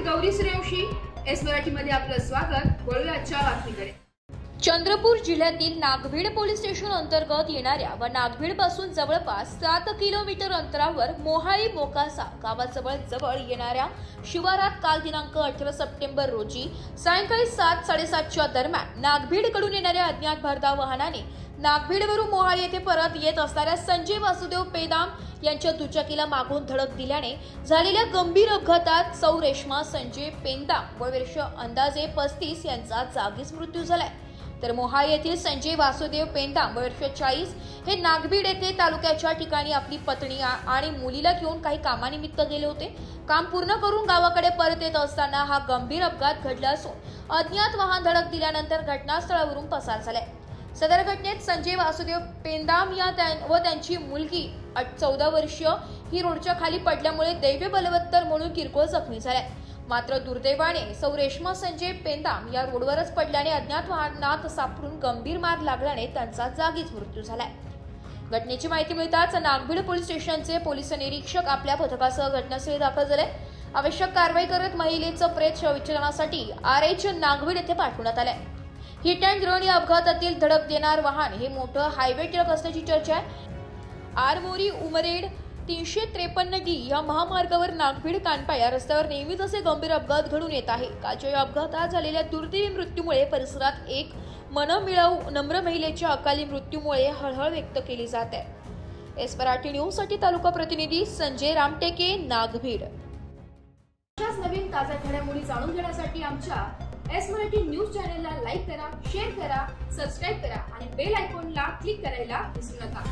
Gauri Suryavanshi, S मराठीमध्ये आपलं स्वागत। वळूया आजच्या बातमीकडे। चंद्रपूर जिल्ह्यातील नागभीड पोलीस स्टेशन अंतर्गत येणाऱ्या व नागभीड पासून जवळपास 7 किलोमीटर अंतरावर मोहाळी मोकासा गावाजवळ येणाऱ्या शिवारात काल दिनांक 18 सप्टेंबर रोजी सायंकाळी 7:30च्या दरम्यान नागभीडकडून येणाऱ्या अज्ञात भरधाव वाहनाने नागभीडवरून मोहाळी येथे परत येत असणाऱ्या संजय वासुदेव पेदाम यांच्या दुचाकीला मागून धडक दिल्याने झालेल्या गंभीर अपघातात सौ रेश्मा संजय पेंदाम व वर्ष अंदाजे 35 यांचा जागीच मृत्यू झालाय। तर मोहाळी येथील संजय वासुदेव पेंदाम वर्ष 40 हे नागभीड येथे तालुक्याच्या ठिकाणी आपली पत्नी आणि मुलीला घेऊन काही कामानिमित्त गेले होते। काम पूर्ण करून गावाकडे परत येत असताना हा गंभीर अपघात घडला असून अज्ञात वाहन धडक दिल्यानंतर घटनास्थळावरून पसार झाले। सदर घटनेत संजय वासुदेव पेंदाम व त्यांची मुलगी 14 वर्षीय ही रोडच्या खाली पडल्यामुळे दैव बलवत्तर म्हणून किरकोळ जखमी झाले। मात्र दुर्दैवाने सौ रेश्मा संजय पेंदाम या रोडवरच पडल्याने अज्ञात वाहनात सापडून गंभीर मार लागल्याने त्यांचा जागीच मृत्यू झालाय। घटनेची माहिती मिळताच नागभीड पोलीस स्टेशनचे पोलीस निरीक्षक आपल्या पथकासह घटनास्थळी दाखल झाले। आवश्यक कारवाई करत महिलेचं प्रेत शवविच्छेदनासाठी RH नागभीड येथे पाठवण्यात आले। हिट अँड रन या अपघातातील धडक देणार वाहन हे मोठं हायवे ट्रक असल्याची चर्चा आहे। आरमोरी उमरेड 353D या महामार्गावर नागभीड कानपा या रस्त्यावर नेहमीच असे गंभीर अपघात घडून येत आहे। कालच्या या अपघातात झालेल्या दुर्दैवी मृत्यूमुळे परिसरात एक मनमिळावू नम्र महिलेच्या अकाली मृत्यूमुळे हळहळ व्यक्त केली जात आहे। एस मराठी न्यूज साठी तालुका प्रतिनिधी संजय रामटेके, नागभीड। अशाच नवीन ताज्या घडामोडी जाणून घेण्यासाठी आमच्या एस मराठी न्यूज चॅनलला लाईक करा, शेअर करा, सबस्क्राइब करा आणि बेल आयकॉनला क्लिक करायला विसरू नका।